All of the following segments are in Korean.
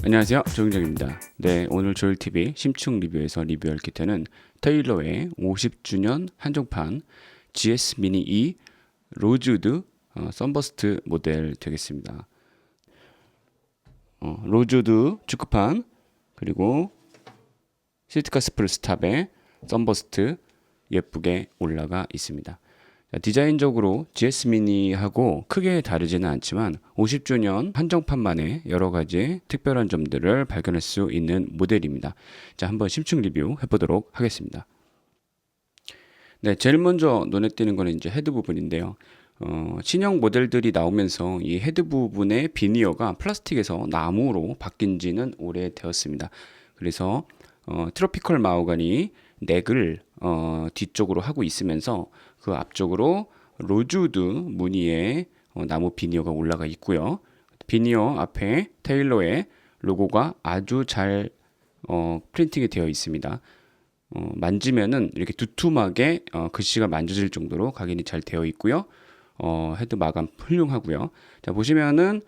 안녕하세요, 조경정입니다. 네, 오늘 조일TV 심층 리뷰에서 리뷰할 기타는 테일러의 50주년 한정판 GS 미니 E 로즈우드 선버스트 모델 되겠습니다. 로즈우드 축구판, 그리고 시트카 스프루스 탑에 선버스트 예쁘게 올라가 있습니다. 디자인적으로 GS 미니하고 크게 다르지는 않지만 50주년 한정판만의 여러 가지 특별한 점들을 발견할 수 있는 모델입니다. 자, 한번 심층 리뷰 해보도록 하겠습니다. 네, 제일 먼저 눈에 띄는 거는 이제 헤드 부분인데요. 신형 모델들이 나오면서 이 헤드 부분의 비니어가 플라스틱에서 나무로 바뀐 지는 오래되었습니다. 그래서 트로피컬 마호가니 넥을 뒤쪽으로 하고 있으면서 그 앞쪽으로 로즈우드 무늬의 나무 비니어가 올라가 있고요. 비니어 앞에 테일러의 로고가 아주 잘 프린팅이 되어 있습니다. 만지면은 이렇게 두툼하게 글씨가 만져질 정도로 각인이 잘 되어 있고요. 헤드 마감 훌륭하고요. 자, 보시면은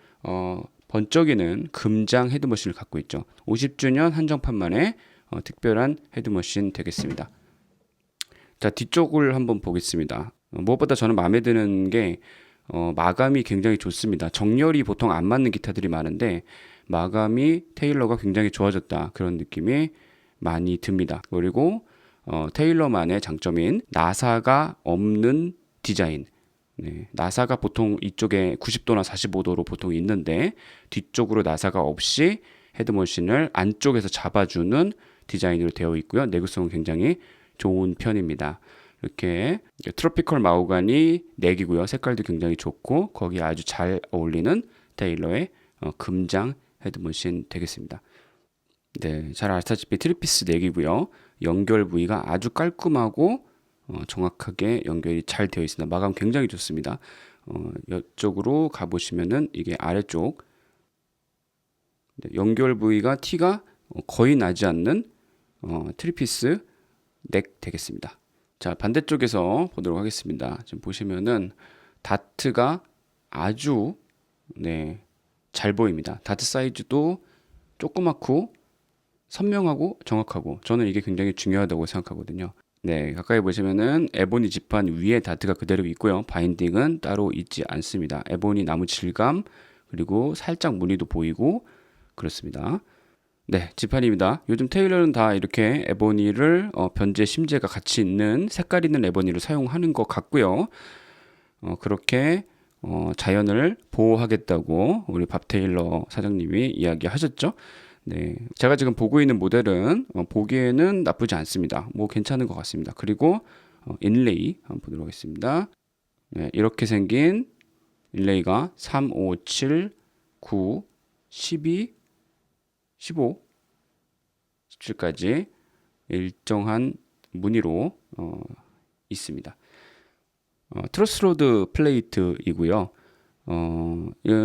번쩍이는 금장 헤드머신을 갖고 있죠. 50주년 한정판만의 특별한 헤드머신 되겠습니다. 자, 뒤쪽을 한번 보겠습니다. 무엇보다 저는 마음에 드는 게 마감이 굉장히 좋습니다. 정렬이 보통 안 맞는 기타들이 많은데 마감이 테일러가 굉장히 좋아졌다, 그런 느낌이 많이 듭니다. 그리고 테일러만의 장점인 나사가 없는 디자인. 네, 나사가 보통 이쪽에 90도나 45도로 보통 있는데 뒤쪽으로 나사가 없이 헤드머신을 안쪽에서 잡아주는 디자인으로 되어 있고요. 내구성은 굉장히 좋은 편입니다. 이렇게 트로피컬 마호가니 넥이고요. 색깔도 굉장히 좋고 거기에 아주 잘 어울리는 테일러의 금장 헤드머신 되겠습니다. 네, 잘 아시다시피 트리피스 넥이고요. 연결 부위가 아주 깔끔하고 정확하게 연결이 잘 되어 있습니다. 마감 굉장히 좋습니다. 이쪽으로 가보시면은 이게 아래쪽 연결 부위가 티가 거의 나지 않는 트리피스 넥 되겠습니다. 자, 반대쪽에서 보도록 하겠습니다. 지금 보시면은 다트가 아주 잘 보입니다. 다트 사이즈도 조그맣고 선명하고 정확하고 저는 이게 굉장히 중요하다고 생각하거든요. 네, 가까이 보시면은 에보니 지판 위에 다트가 그대로 있고요. 바인딩은 따로 있지 않습니다. 에보니 나무 질감, 그리고 살짝 무늬도 보이고 그렇습니다. 네, 지판입니다. 요즘 테일러는 다 이렇게 에보니를 변제, 심재가 같이 있는 색깔 있는 에보니를 사용하는 것 같고요. 그렇게 자연을 보호하겠다고 우리 밥 테일러 사장님이 이야기하셨죠. 네, 제가 지금 보고 있는 모델은 보기에는 나쁘지 않습니다. 뭐 괜찮은 것 같습니다. 그리고 인레이 한번 보도록 하겠습니다. 네, 이렇게 생긴 인레이가 3, 5, 7, 9, 12, 15, 17까지 일정한 무늬로 있습니다. 트러스로드 플레이트이고요.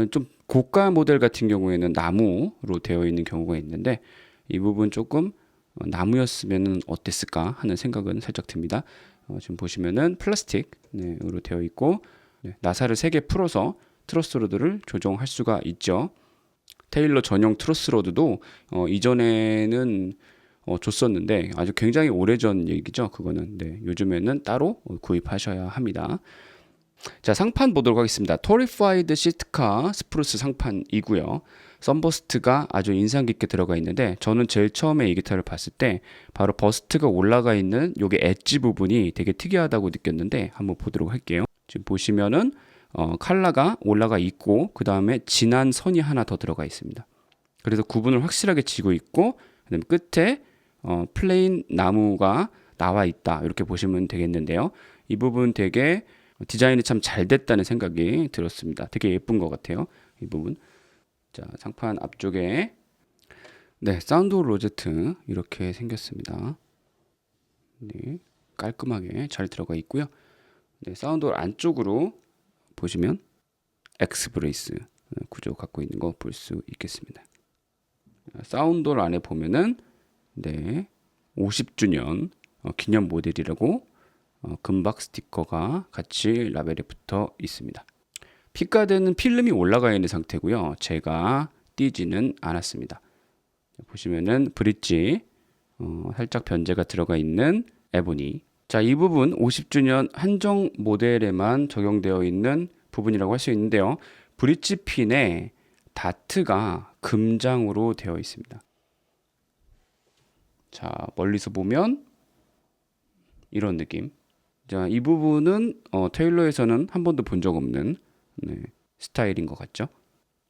좀 고가 모델 같은 경우에는 나무로 되어 있는 경우가 있는데 이 부분 조금 나무였으면 어땠을까 하는 생각은 살짝 듭니다. 지금 보시면은 플라스틱으로 되어 있고 나사를 3개 풀어서 트러스로드를 조정할 수가 있죠. 테일러 전용 트러스로드도 이전에는 줬었는데 아주 굉장히 오래전 얘기죠. 그거는 요즘에는 따로 구입하셔야 합니다. 자, 상판 보도록 하겠습니다. 토리파이드 시트카 스프루스 상판이고요. 썬버스트가 아주 인상 깊게 들어가 있는데 저는 제일 처음에 이 기타를 봤을 때 바로 버스트가 올라가 있는 요게 엣지 부분이 되게 특이하다고 느꼈는데 한번 보도록 할게요. 지금 보시면은 칼라가 올라가 있고 그 다음에 진한 선이 하나 더 들어가 있습니다. 그래서 구분을 확실하게 지고 있고 그다음에 끝에 플레인 나무가 나와 있다, 이렇게 보시면 되겠는데요. 이 부분 되게 디자인이 참 잘 됐다는 생각이 들었습니다. 되게 예쁜 것 같아요, 이 부분. 자, 상판 앞쪽에 사운드 로제트 이렇게 생겼습니다. 네, 깔끔하게 잘 들어가 있고요. 사운드 안쪽으로 보시면 엑스 브레이스 구조 갖고 있는 거 볼 수 있겠습니다. 사운드 안에 보면은 50주년 기념 모델이라고 금박 스티커가 같이 라벨에 붙어 있습니다. 핏가드는 필름이 올라가 있는 상태고요. 제가 띄지는 않았습니다. 보시면은 브릿지 살짝 변제가 들어가 있는 에보니. 자, 이 부분 50주년 한정 모델에만 적용되어 있는 부분이라고 할 수 있는데요. 브릿지 핀에 다트가 금장으로 되어 있습니다. 자, 멀리서 보면 이런 느낌. 자, 이 부분은 테일러에서는 한 번도 본 적 없는 스타일인 것 같죠?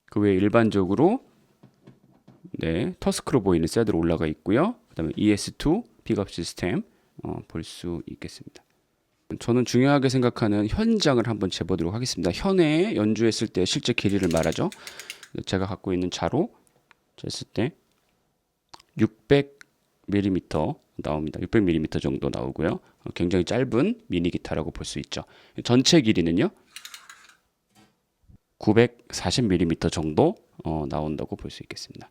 그 외에 일반적으로 터스크로 보이는 셋으로 올라가 있고요. 그 다음에 ES2 픽업 시스템 볼 수 있겠습니다. 저는 중요하게 생각하는 현장을 한번 재보도록 하겠습니다. 현에 연주했을 때 실제 길이를 말하죠. 제가 갖고 있는 자로 쟀을 때 600mm 나옵니다. 600mm 정도 나오고요. 굉장히 짧은 미니 기타라고 볼 수 있죠. 전체 길이는요 940mm 정도 나온다고 볼 수 있겠습니다.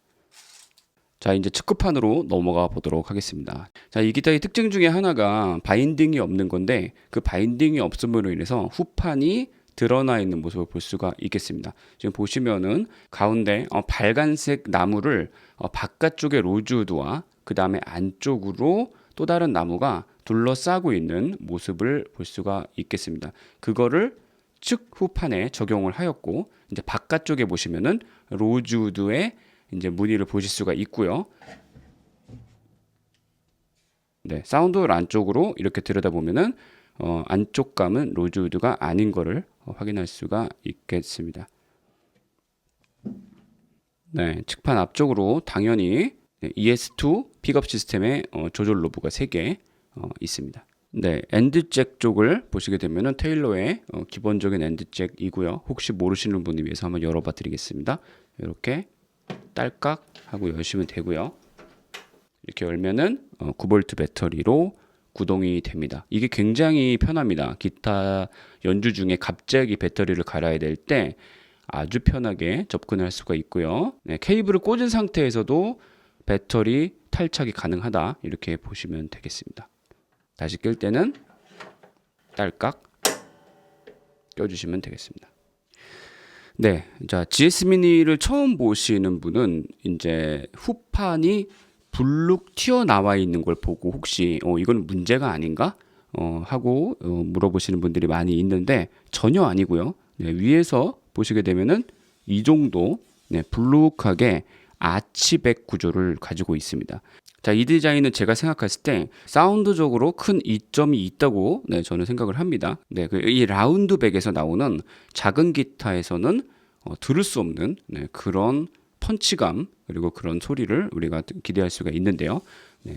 자, 이제 측구판으로 넘어가 보도록 하겠습니다. 자, 이 기타의 특징 중에 하나가 바인딩이 없는 건데, 그 바인딩이 없음으로 인해서 후판이 드러나 있는 모습을 볼 수가 있겠습니다. 지금 보시면은 가운데 빨간색 나무를 바깥쪽에 로즈우드와 그 다음에 안쪽으로 또 다른 나무가 둘러싸고 있는 모습을 볼 수가 있겠습니다. 그거를 측 후판에 적용을 하였고, 이제 바깥쪽에 보시면은 로즈우드의 이제 무늬를 보실 수가 있고요. 사운드홀 안쪽으로 이렇게 들여다보면은 안쪽 감은 로즈우드가 아닌 거를 확인할 수가 있겠습니다. 측판 앞쪽으로 당연히 ES2 픽업 시스템의 조절 노브가 3개 있습니다. 엔드잭 쪽을 보시게 되면은 테일러의 기본적인 엔드잭이고요. 혹시 모르시는 분을 위해서 한번 열어봐 드리겠습니다. 이렇게 딸깍 하고 여시면 되고요. 이렇게 열면은 9V 배터리로 구동이 됩니다. 이게 굉장히 편합니다. 기타 연주 중에 갑자기 배터리를 갈아야 될 때 아주 편하게 접근할 수가 있고요. 케이블을 꽂은 상태에서도 배터리 탈착이 가능하다, 이렇게 보시면 되겠습니다. 다시 낄 때는 딸깍 껴주시면 되겠습니다. 자, GS 미니를 처음 보시는 분은 이제 후판이 불룩 튀어나와 있는 걸 보고 혹시 이건 문제가 아닌가 하고 물어보시는 분들이 많이 있는데 전혀 아니고요. 위에서 보시게 되면은 이 정도 불룩하게 아치백 구조를 가지고 있습니다. 자, 이 디자인은 제가 생각했을 때 사운드적으로 큰 이점이 있다고 저는 생각을 합니다. 이 라운드백에서 나오는 작은 기타에서는 들을 수 없는 그런 펀치감, 그리고 그런 소리를 우리가 기대할 수가 있는데요.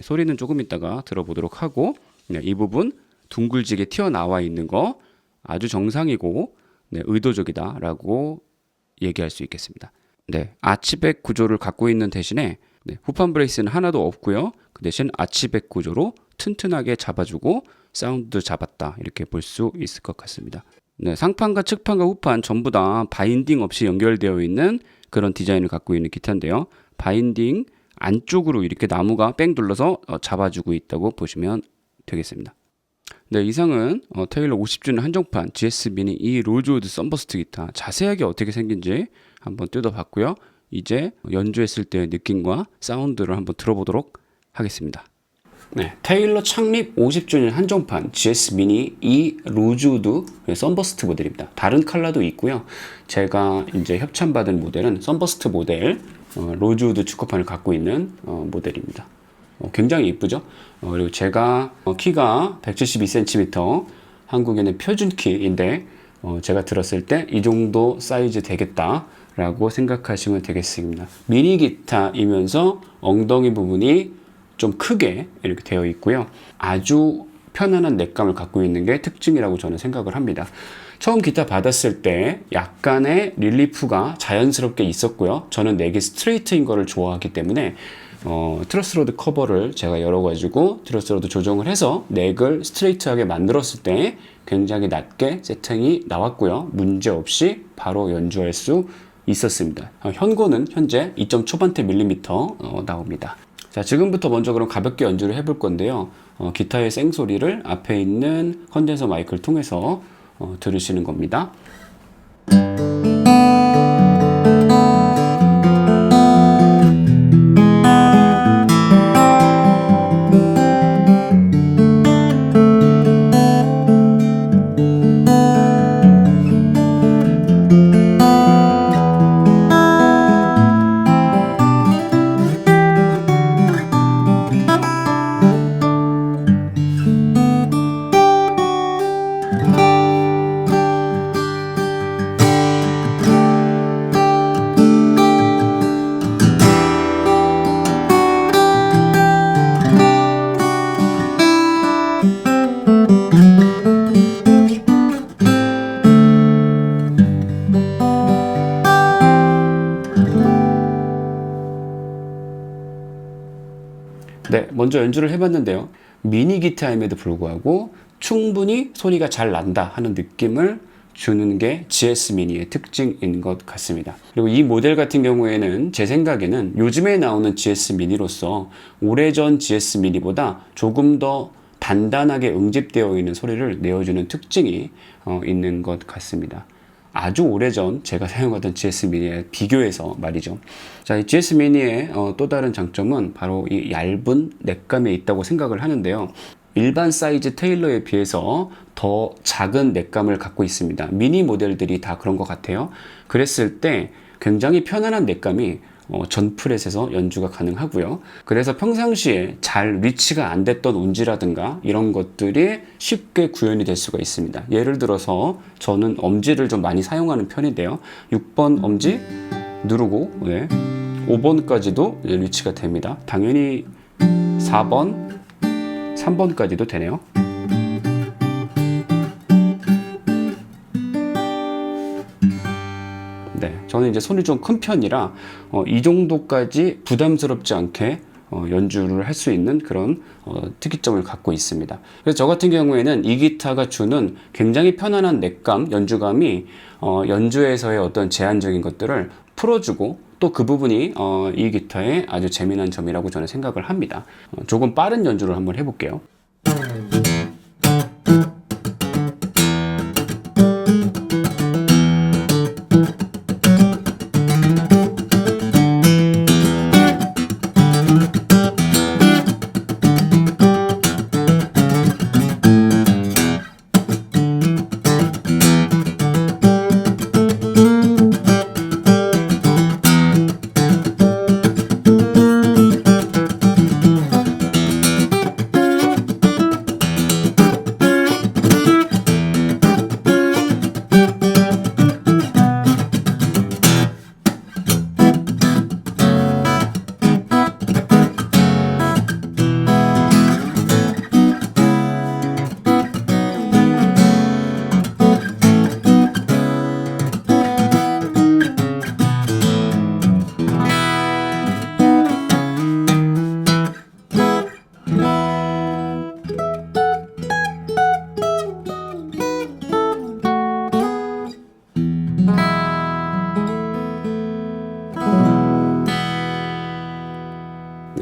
소리는 조금 이따가 들어보도록 하고, 이 부분 둥글지게 튀어나와 있는 거 아주 정상이고 의도적이다라고 얘기할 수 있겠습니다. 아치백 구조를 갖고 있는 대신에 후판 브레이스는 하나도 없고요. 그 대신 아치백 구조로 튼튼하게 잡아주고 사운드도 잡았다, 이렇게 볼 수 있을 것 같습니다. 상판과 측판과 후판 전부 다 바인딩 없이 연결되어 있는 그런 디자인을 갖고 있는 기타인데요. 바인딩 안쪽으로 이렇게 나무가 뺑 둘러서 잡아주고 있다고 보시면 되겠습니다. 이상은 테일러 50주년 한정판 GS 미니 이 로즈우드 썬버스트 기타 자세하게 어떻게 생긴지 한번 뜯어봤고요. 이제 연주했을 때의 느낌과 사운드를 한번 들어보도록 하겠습니다. 테일러 창립 50주년 한정판 GS 미니 이 로즈우드 썬버스트 모델입니다. 다른 컬러도 있고요. 제가 이제 협찬받은 모델은 썬버스트 모델 로즈우드 축구판을 갖고 있는 모델입니다. 굉장히 이쁘죠? 그리고 제가 키가 172cm, 한국에는 표준 키인데 제가 들었을 때 이 정도 사이즈 되겠다 라고 생각하시면 되겠습니다. 미니 기타이면서 엉덩이 부분이 좀 크게 이렇게 되어 있고요. 아주 편안한 넥감을 갖고 있는 게 특징이라고 저는 생각을 합니다. 처음 기타 받았을 때 약간의 릴리프가 자연스럽게 있었고요. 저는 넥이 스트레이트인 거를 좋아하기 때문에 트러스로드 커버를 제가 열어가지고 트러스로드 조정을 해서 넥을 스트레이트하게 만들었을 때 굉장히 낮게 세팅이 나왔고요. 문제없이 바로 연주할 수 있었습니다. 현고는 현재 2점 초반대 밀리미터 나옵니다. 자, 지금부터 먼저 그럼 가볍게 연주를 해볼 건데요. 기타의 생소리를 앞에 있는 컨덴서 마이크를 통해서 들으시는 겁니다. 네, 먼저 연주를 해봤는데요. 미니 기타임에도 불구하고 충분히 소리가 잘 난다 하는 느낌을 주는 게 GS 미니의 특징인 것 같습니다. 그리고 이 모델 같은 경우에는 제 생각에는 요즘에 나오는 GS 미니로서 오래전 GS 미니보다 조금 더 단단하게 응집되어 있는 소리를 내어주는 특징이 있는 것 같습니다. 아주 오래전 제가 사용하던 GS 미니에 비교해서 말이죠. 자, 이 GS 미니의 또 다른 장점은 바로 이 얇은 넥감에 있다고 생각을 하는데요. 일반 사이즈 테일러에 비해서 더 작은 넥감을 갖고 있습니다. 미니 모델들이 다 그런 것 같아요. 그랬을 때 굉장히 편안한 넥감이 전 프렛에서 연주가 가능하고요. 그래서 평상시에 잘 리치가 안 됐던 운지라든가 이런 것들이 쉽게 구현이 될 수가 있습니다. 예를 들어서 저는 엄지를 좀 많이 사용하는 편인데요. 6번 엄지 누르고 5번까지도 리치가 됩니다. 당연히 4번, 3번까지도 되네요. 네, 저는 이제 손이 좀 큰 편이라 이 정도까지 부담스럽지 않게 연주를 할 수 있는 그런 특이점을 갖고 있습니다. 그래서 저 같은 경우에는 이 기타가 주는 굉장히 편안한 넥감, 연주감이 연주에서의 어떤 제한적인 것들을 풀어주고 또 그 부분이 이 기타의 아주 재미난 점이라고 저는 생각을 합니다. 조금 빠른 연주를 한번 해볼게요.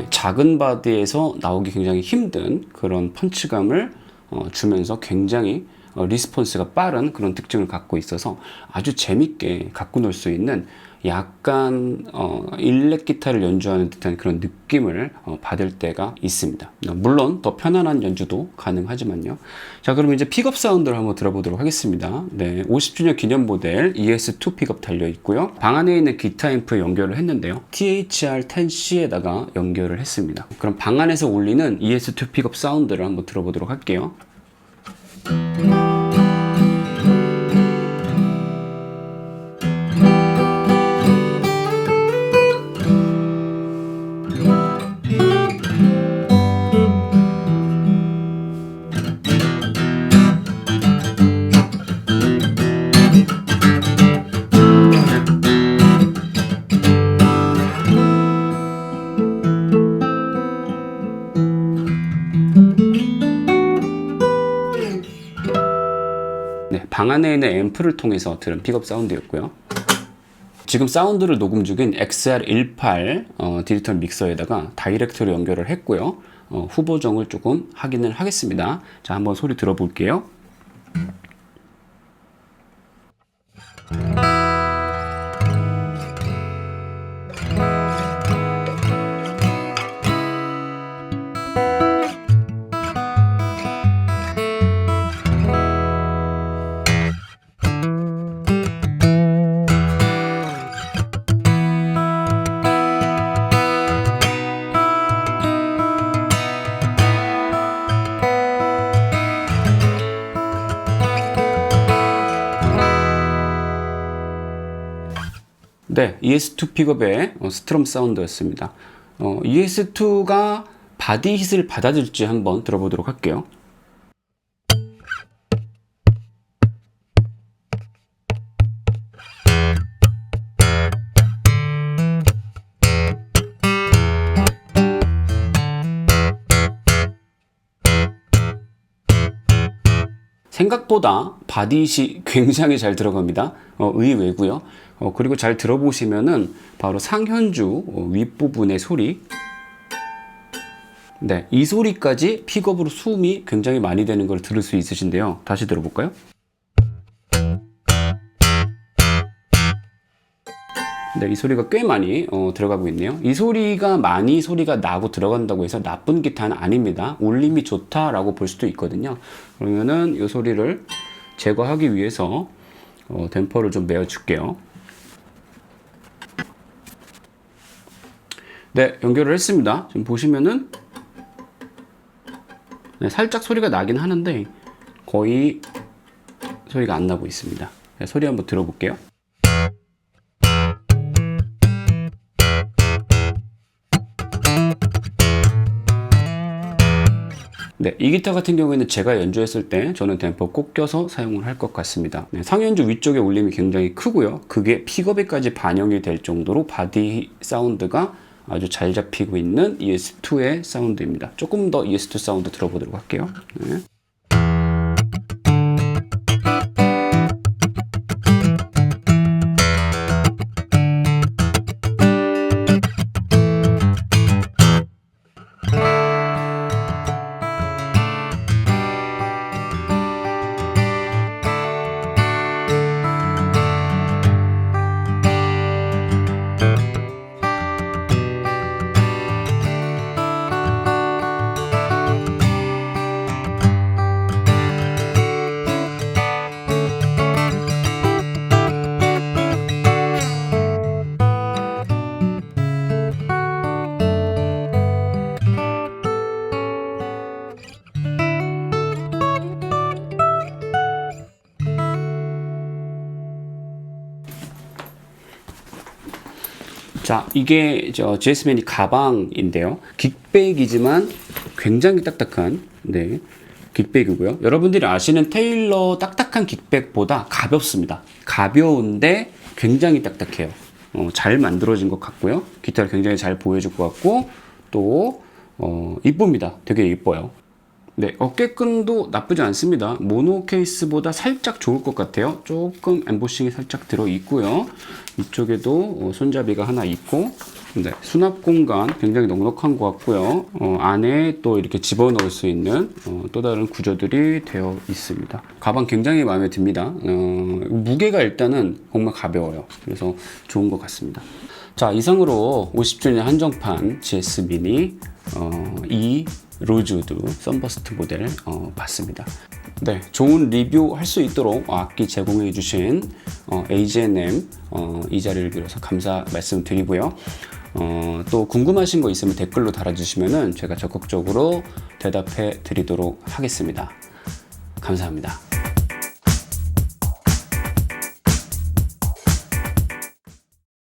작은 바디에서 나오기 굉장히 힘든 그런 펀치감을 주면서 굉장히 리스폰스가 빠른 그런 특징을 갖고 있어서 아주 재밌게 갖고 놀 수 있는 약간 일렉 기타를 연주하는 듯한 그런 느낌을 받을 때가 있습니다. 물론 더 편안한 연주도 가능하지만요. 자, 그럼 이제 픽업 사운드를 한번 들어보도록 하겠습니다. 네, 50주년 기념 모델 ES2 픽업 달려 있고요. 방 안에 있는 기타 앰프에 연결을 했는데요. THR-10C에다가 연결을 했습니다. 그럼 방 안에서 울리는 ES2 픽업 사운드를 한번 들어보도록 할게요. 네, 방 안에 있는 앰프를 통해서 들은 픽업 사운드였고요. 지금 사운드를 녹음 중인 XR18 디지털 믹서에다가 다이렉트로 연결을 했고요. 후보정을 조금 확인을 하겠습니다. 자, 한번 소리 들어볼게요. 네, ES2 픽업의 스트럼 사운드였습니다. ES2가 바디 힛을 받아들일지 한번 들어보도록 할게요. 생각보다 바디잇이 굉장히 잘 들어갑니다. 의외고요. 그리고 잘 들어보시면은 바로 상현주 윗부분의 소리, 네, 이 소리까지 픽업으로 숨이 굉장히 많이 되는 걸 들을 수 있으신데요. 다시 들어볼까요? 네, 이 소리가 꽤 많이 들어가고 있네요. 이 소리가 많이 소리가 나고 들어간다고 해서 나쁜 기타는 아닙니다. 울림이 좋다라고 볼 수도 있거든요. 그러면은 이 소리를 제거하기 위해서 댐퍼를 좀 메어줄게요. 네, 연결을 했습니다. 지금 보시면은 네, 살짝 소리가 나긴 하는데 거의 소리가 안 나고 있습니다. 네, 소리 한번 들어볼게요. 네, 이 기타 같은 경우에는 제가 연주했을 때 저는 댐퍼 꼭 껴서 사용을 할 것 같습니다. 네, 상현주 위쪽의 울림이 굉장히 크고요. 그게 픽업에까지 반영이 될 정도로 바디 사운드가 아주 잘 잡히고 있는 ES2의 사운드입니다. 조금 더 ES2 사운드 들어보도록 할게요. 네. 자, 이게 GS 미니 가방인데요. 긱백이지만 굉장히 딱딱한, 네, 긱백이고요. 여러분들이 아시는 테일러 딱딱한 긱백보다 가볍습니다. 가벼운데 굉장히 딱딱해요. 잘 만들어진 것 같고요. 기타를 굉장히 잘 보여줄 것 같고, 또 이쁩니다. 되게 이뻐요. 네, 어깨끈도 나쁘지 않습니다. 모노 케이스보다 살짝 좋을 것 같아요. 조금 엠보싱이 살짝 들어 있고요. 이쪽에도 손잡이가 하나 있고, 네, 수납 공간 굉장히 넉넉한 것 같고요. 안에 또 이렇게 집어넣을 수 있는 또 다른 구조들이 되어 있습니다. 가방 굉장히 마음에 듭니다. 무게가 일단은 정말 가벼워요. 그래서 좋은 것 같습니다. 자, 이상으로 50주년 한정판 GS 미니 이 로즈우드 썬버스트 모델 봤습니다. 네, 좋은 리뷰 할 수 있도록 악기 제공해 주신 AGNM 이 자리를 빌어서 감사 말씀드리고요. 또 궁금하신 거 있으면 댓글로 달아주시면 제가 적극적으로 대답해 드리도록 하겠습니다. 감사합니다.